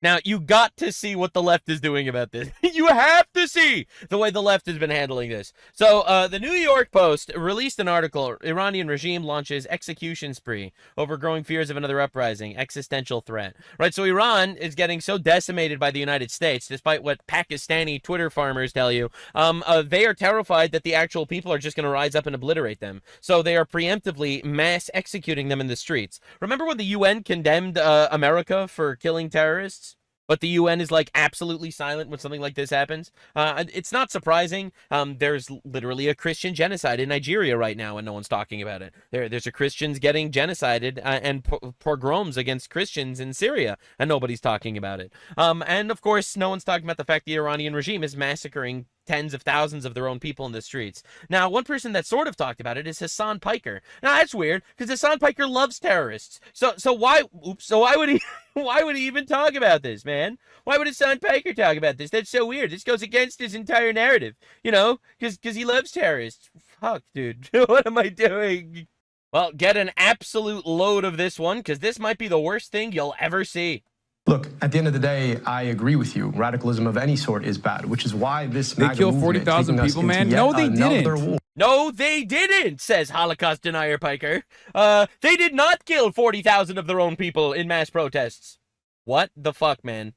Now, you got to see what the left is doing about this. You have to see the way the left has been handling this. So, the New York Post released an article, Iranian regime launches execution spree over growing fears of another uprising, existential threat. Right, so Iran is getting so decimated by the United States, despite what Pakistani Twitter farmers tell you, they are terrified that the actual people are just going to rise up and obliterate them. So they are preemptively mass executing them in the streets. Remember when the UN condemned America for killing terrorists? But the UN is like absolutely silent when something like this happens. It's not surprising. There's literally a Christian genocide in Nigeria right now, and no one's talking about it. There's a Christians getting genocided and pogroms against Christians in Syria, and nobody's talking about it. And of course, no one's talking about the fact the Iranian regime is massacring tens of thousands of their own people in the streets. Now, one person that sort of talked about it is Hasan Piker. Now, that's weird because Hasan Piker loves terrorists. So why would he why would he even talk about this, man? Why would Hasan Piker talk about this? That's so weird. This goes against his entire narrative, you know, because he loves terrorists. Fuck, dude. What am I doing? Well, get an absolute load of this one because this might be the worst thing you'll ever see. Look, at the end of the day, I agree with you. Radicalism of any sort is bad, which is why this they killed 40,000 people, man. No, they didn't. No, they didn't, says Holocaust denier Piker. They did not kill 40,000 of their own people in mass protests. What the fuck, man?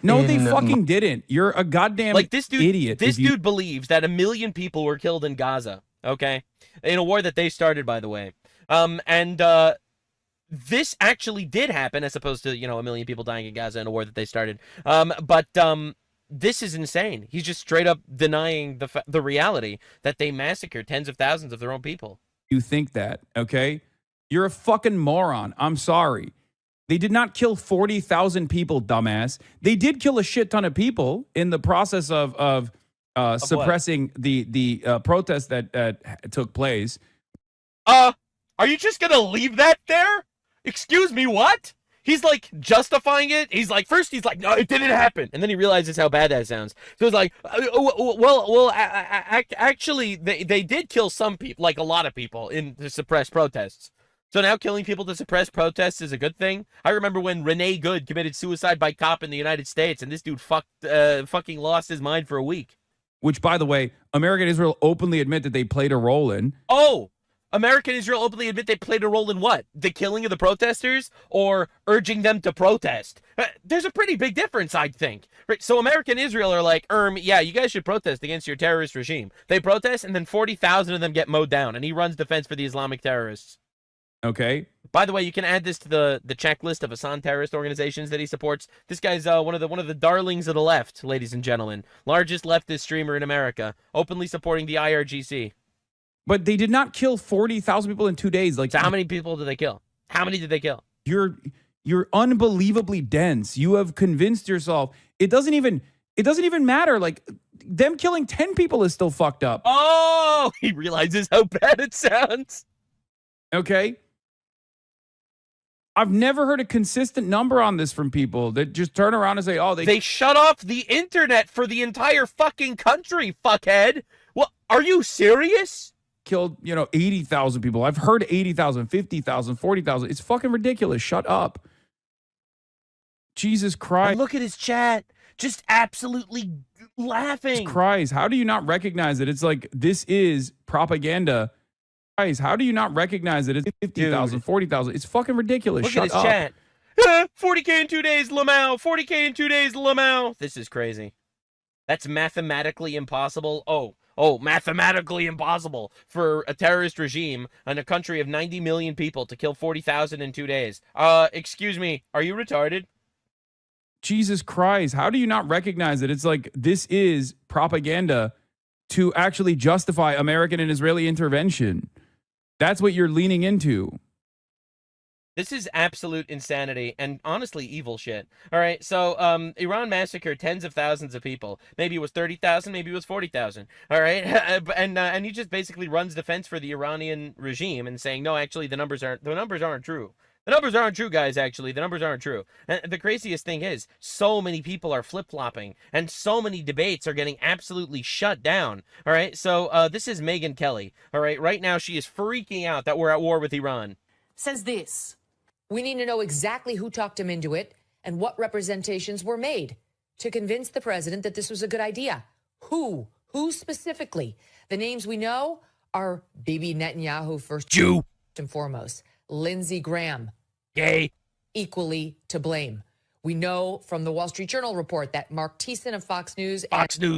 No, they fucking didn't. You're a goddamn this dude, idiot. This dude believes that 1 million people were killed in Gaza, okay? In a war that they started, by the way. This actually did happen, as opposed to, 1 million people dying in Gaza in a war that they started. This is insane. He's just straight up denying the reality that they massacred tens of thousands of their own people. You think that, okay? You're a fucking moron. I'm sorry. They did not kill 40,000 people, dumbass. They did kill a shit ton of people in the process of suppressing the protest that took place. Are you just gonna leave that there? Excuse me, what? He's like justifying it. First he's like, no, it didn't happen. And then he realizes how bad that sounds. So he's like, actually, they did kill some people, like a lot of people, to suppress protests. So now killing people to suppress protests is a good thing? I remember when Renee Good committed suicide by cop in the United States, and this dude fucking lost his mind for a week. Which, by the way, America and Israel openly admit that they played a role in. Oh! America and Israel openly admit they played a role in what? The killing of the protesters or urging them to protest? There's a pretty big difference, I think. Right? So America and Israel are like, yeah, you guys should protest against your terrorist regime. They protest, and then 40,000 of them get mowed down, and he runs defense for the Islamic terrorists. Okay. By the way, you can add this to the checklist of Hasan terrorist organizations that he supports. This guy's one of the darlings of the left, ladies and gentlemen. Largest leftist streamer in America, openly supporting the IRGC. But they did not kill 40,000 people in 2 days. So how many people did they kill? How many did they kill? You're unbelievably dense. You have convinced yourself. It doesn't even matter. Like, them killing 10 people is still fucked up. Oh, he realizes how bad it sounds. Okay. I've never heard a consistent number on this from people that just turn around and say, oh, they shut off the internet for the entire fucking country, fuckhead. Well, are you serious? Killed, 80,000 people. I've heard 80,000, 50,000, 40,000. It's fucking ridiculous. Shut up. Jesus Christ. And look at his chat. Just absolutely laughing. Jesus Christ. How do you not recognize it? It's like, this is propaganda. Christ, how do you not recognize it? It's 50,000, 40,000. It's fucking ridiculous. Look Shut at his up. chat. 40K in 2 days, Lamau. 40K in 2 days, Lamau. This is crazy. That's mathematically impossible. Oh, mathematically impossible for a terrorist regime in a country of 90 million people to kill 40,000 in 2 days. Excuse me, are you retarded? Jesus Christ, how do you not recognize it? It's like, this is propaganda to actually justify American and Israeli intervention. That's what you're leaning into. This is absolute insanity and honestly evil shit. All right, so Iran massacred tens of thousands of people. Maybe it was 30,000, maybe it was 40,000. All right, and he just basically runs defense for the Iranian regime and saying, no, actually the numbers aren't true. The numbers aren't true, guys, actually. The numbers aren't true. And the craziest thing is, so many people are flip-flopping, and so many debates are getting absolutely shut down. All right, so this is Megyn Kelly. All right, right now she is freaking out that we're at war with Iran. Says this: we need to know exactly who talked him into it, and what representations were made to convince the president that this was a good idea. Who specifically? The names we know are Bibi Netanyahu, first Jew and foremost, Lindsey Graham, gay, equally to blame. We know from the Wall Street Journal report that Mark Thiessen of Fox News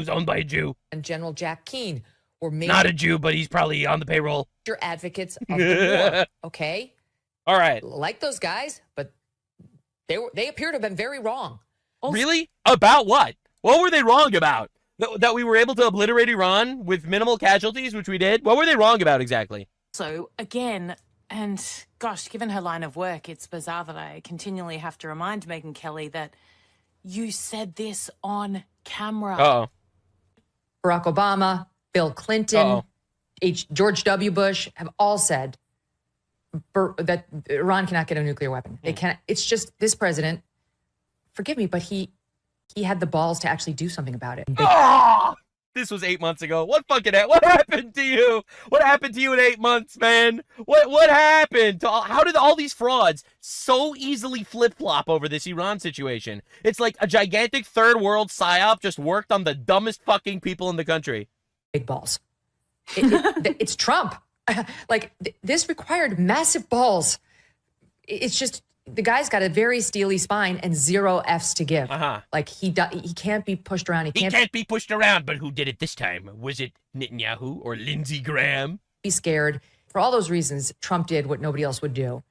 owned by a Jew, and General Jack Keane were not a Jew, but he's probably on the payroll. major advocates of the war. Okay, all right, like those guys, but they appear to have been very wrong. Really? About what? What were they wrong about? That we were able to obliterate Iran with minimal casualties, which we did? What were they wrong about exactly? So, again, and gosh, given her line of work, it's bizarre that I continually have to remind Megyn Kelly that you said this on camera. Uh-oh. Barack Obama, Bill Clinton, George W. Bush have all said that Iran cannot get a nuclear weapon. They can't. It's just this president, forgive me, but he had the balls to actually do something about it. This was 8 months ago. What happened to you? What happened to you in 8 months, man? What happened? How did all these frauds so easily flip-flop over this Iran situation? It's like a gigantic third world psyop just worked on the dumbest fucking people in the country. Big balls. It's Trump. This required massive balls. It's just the guy's got a very steely spine and zero F's to give. Like he can't be pushed around. He can't be pushed around. But who did it this time? Was it Netanyahu or Lindsey Graham? be scared. For all those reasons, Trump did what nobody else would do.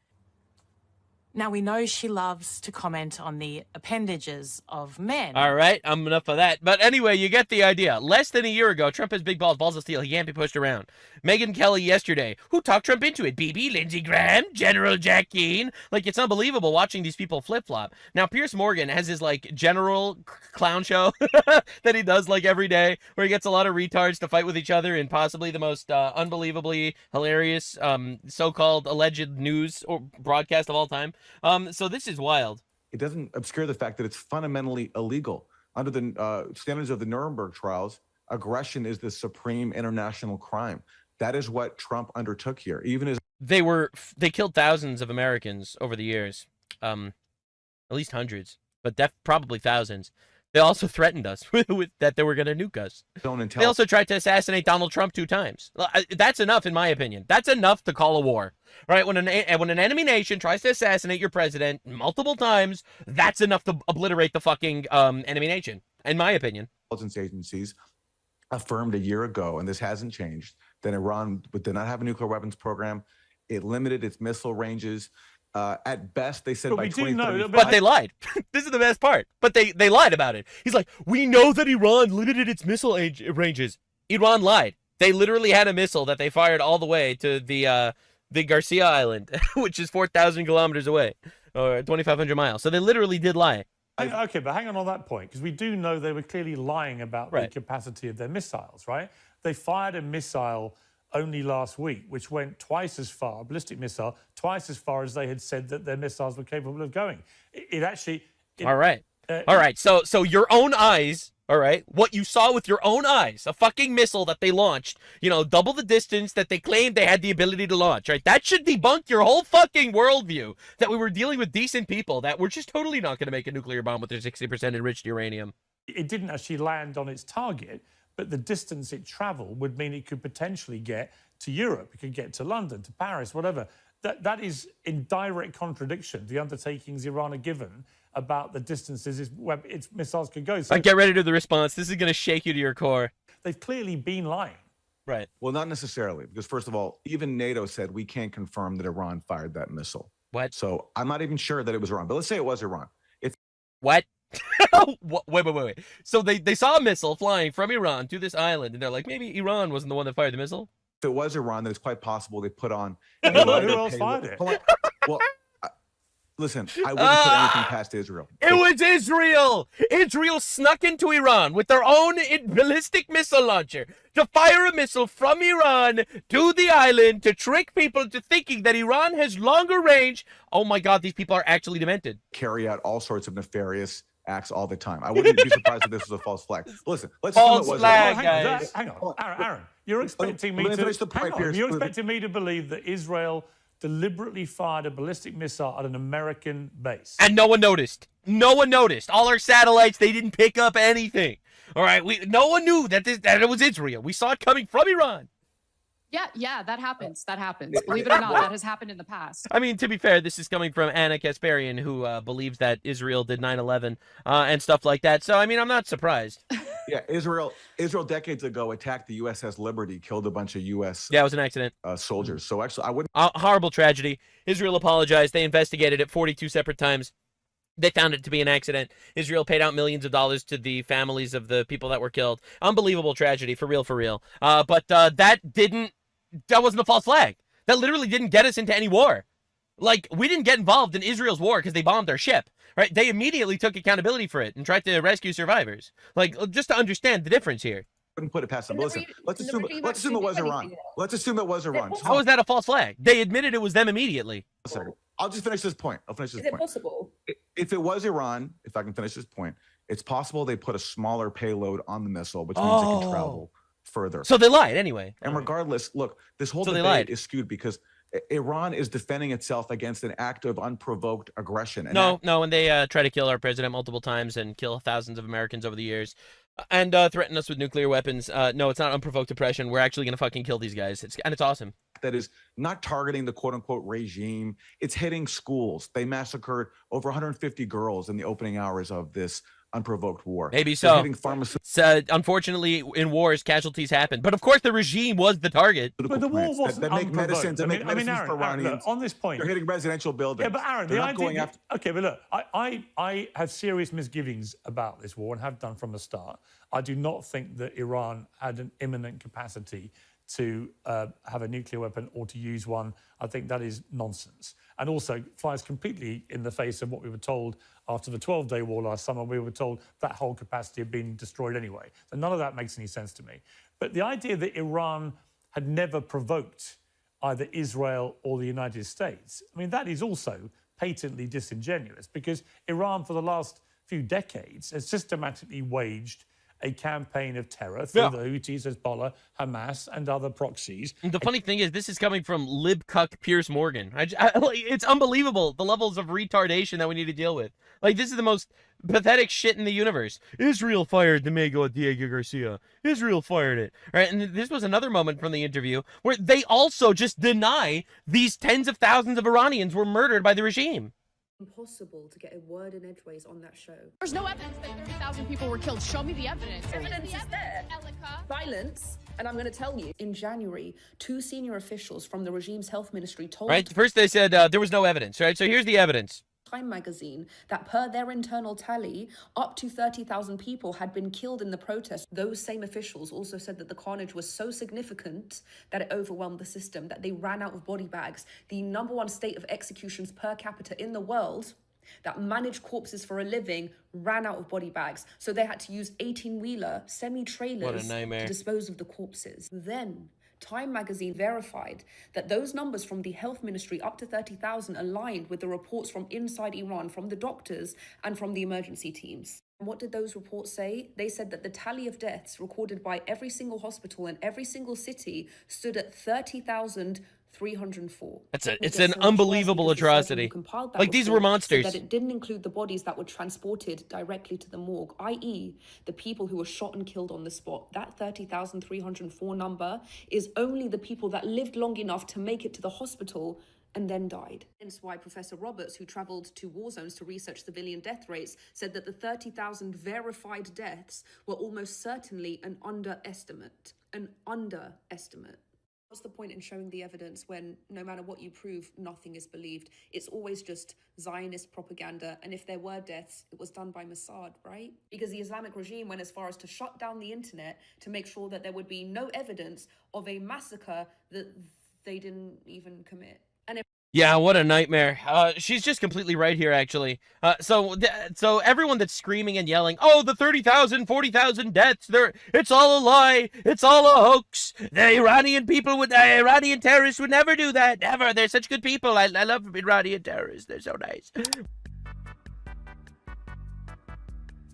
Now, we know she loves to comment on the appendages of men. All right, I'm enough of that. But anyway, you get the idea. Less than a year ago, Trump has big balls of steel. He can't be pushed around. Megyn Kelly yesterday, who talked Trump into it? Bibi, Lindsey Graham, General Jack Keane. Like, it's unbelievable watching these people flip-flop. Now, Piers Morgan has his, like, general clown show that he does, like, every day, where he gets a lot of retards to fight with each other in possibly the most unbelievably hilarious so-called alleged news or broadcast of all time. So this is wild. It doesn't obscure the fact that it's fundamentally illegal. Under the standards of the Nuremberg trials, aggression is the supreme international crime. That is what Trump undertook here. Even as they killed thousands of Americans over the years, at least hundreds, but probably thousands. They also threatened us with that they were going to nuke us. They also tried to assassinate Donald Trump 2 times. That's enough, in my opinion. That's enough to call a war, right? When an enemy nation tries to assassinate your president multiple times, that's enough to obliterate the fucking enemy nation, in my opinion. Intelligence agencies affirmed a year ago, and this hasn't changed, that Iran did not have a nuclear weapons program. It limited its missile ranges. At best, they said by 2035. But they lied. This is the best part. But they lied about it. He's like, we know that Iran limited its missile ranges. Iran lied. They literally had a missile that they fired all the way to the Garcia Island, which is 4,000 kilometers away, or 2,500 miles. So they literally did lie. Okay, but hang on that point, because we do know they were clearly lying about the capacity of their missiles, right? They fired a missile only last week, which went twice as far, a ballistic missile, twice as far as they had said that their missiles were capable of going. All right. So your own eyes, all right, what you saw with your own eyes, a fucking missile that they launched, double the distance that they claimed they had the ability to launch, right? That should debunk your whole fucking worldview that we were dealing with decent people that were just totally not going to make a nuclear bomb with their 60% enriched uranium. It didn't actually land on its target, but the distance it traveled would mean it could potentially get to Europe. It could get to London, to Paris, whatever. That is in direct contradiction to the undertakings Iran are given about the distances its missiles could go. So get ready to the response. This is going to shake you to your core. They've clearly been lying. Right. Well, not necessarily, because first of all, even NATO said we can't confirm that Iran fired that missile. What? So I'm not even sure that it was Iran, but let's say it was Iran. What? Wait. So they saw a missile flying from Iran to this island, and they're like, maybe Iran wasn't the one that fired the missile? If it was Iran, then it's quite possible they put on... Who else fired it? Well, listen, I wouldn't put anything past Israel. It was Israel! Israel snuck into Iran with their own ballistic missile launcher to fire a missile from Iran to the island to trick people into thinking that Iran has longer range. Oh my God, these people are actually demented. Carry out all sorts of nefarious acts all the time. I wouldn't be surprised if this was a false flag. Listen, let's assume it was flag, hang on. Aaron, you're expecting me to... You're expecting me to believe that Israel deliberately fired a ballistic missile at an American base. And no one noticed. No one noticed. All our satellites, they didn't pick up anything. All right, no one knew that it was Israel. We saw it coming from Iran. Yeah, that happens. That happens. Believe it or not, that has happened in the past. I mean, to be fair, this is coming from Anna Kasparian, who believes that Israel did 9/11 and stuff like that. So, I mean, I'm not surprised. Yeah, Israel decades ago attacked the USS Liberty, killed a bunch of U.S. Yeah, it was an accident. Soldiers. So actually, I wouldn't. Horrible tragedy. Israel apologized. They investigated it 42 separate times. They found it to be an accident. Israel paid out millions of dollars to the families of the people that were killed. Unbelievable tragedy, for real. But that wasn't a false flag. That literally didn't get us into any war. Like, we didn't get involved in Israel's war because they bombed our ship, right? They immediately took accountability for it and tried to rescue survivors. Like, just to understand the difference here. Wouldn't put it past them. Listen, let's assume it was Iran. Let's assume it was Iran. How is that a false flag? They admitted it was them immediately. A second. I'll just finish this point. Is it possible? If it was Iran, if I can finish this point, it's possible they put a smaller payload on the missile, which means it can travel further. So they lied anyway. And regardless, look, this whole debate is skewed because Iran is defending itself against an act of unprovoked aggression. And and they try to kill our president multiple times and kill thousands of Americans over the years and threaten us with nuclear weapons. No, it's not unprovoked oppression. We're actually going to fucking kill these guys. It's awesome. That is not targeting the quote-unquote regime. It's hitting schools. They massacred over 150 girls in the opening hours of this unprovoked war. Maybe so. Unfortunately, in wars, casualties happen. But of course, the regime was the target. But the war wasn't that make unprovoked. medicines, Aaron, for Iranians. look, on this point, they're hitting residential buildings. Yeah, but Aaron, the idea. Okay, but look, I have serious misgivings about this war and have done from the start. I do not think that Iran had an imminent capacity to have a nuclear weapon or to use one. I think that is nonsense. And also flies completely in the face of what we were told after the 12-day war last summer. We were told that whole capacity had been destroyed anyway. So none of that makes any sense to me. But the idea that Iran had never provoked either Israel or the United States, I mean, that is also patently disingenuous because Iran for the last few decades has systematically waged a campaign of terror through the Houthis, Hezbollah, Hamas, and other proxies. The funny thing is, this is coming from libcuck Piers Morgan. It's unbelievable, the levels of retardation that we need to deal with. Like, this is the most pathetic shit in the universe. Israel fired Diego Garcia. Israel fired it. Right? And this was another moment from the interview where they also just deny these tens of thousands of Iranians were murdered by the regime. Impossible to get a word in edgeways on that show. There's no evidence that 30,000 people were killed. Show me the evidence. Evidence is there. Violence. And I'm going to tell you, in January, 2 senior officials from the regime's health ministry told... Right, first they said there was no evidence, right? So here's the evidence. Time magazine that per their internal tally, up to 30,000 people had been killed in the protest. Those same officials also said that the carnage was so significant that it overwhelmed the system, that they ran out of body bags. The #1 state of executions per capita in the world that managed corpses for a living ran out of body bags. So they had to use 18-wheeler semi-trailers to dispose of the corpses. Then Time magazine verified that those numbers from the health ministry up to 30,000 aligned with the reports from inside Iran, from the doctors and from the emergency teams. And what did those reports say? They said that the tally of deaths recorded by every single hospital in every single city stood at 30,304. It's an unbelievable atrocity. Like, these were monsters. That it didn't include the bodies that were transported directly to the morgue, i.e. the people who were shot and killed on the spot. That 30,304 number is only the people that lived long enough to make it to the hospital and then died. Hence why Professor Roberts, who travelled to war zones to research civilian death rates, said that the 30,000 verified deaths were almost certainly an underestimate. An underestimate. What's the point in showing the evidence when no matter what you prove, nothing is believed? It's always just Zionist propaganda. And if there were deaths, it was done by Mossad, right? Because the Islamic regime went as far as to shut down the internet to make sure that there would be no evidence of a massacre that they didn't even commit. Yeah, what a nightmare. She's just completely right here, actually. So everyone that's screaming and yelling, oh, the 30,000, 40,000 deaths, it's all a lie, it's all a hoax. The Iranian terrorists would never do that, never. They're such good people. I love Iranian terrorists. They're so nice.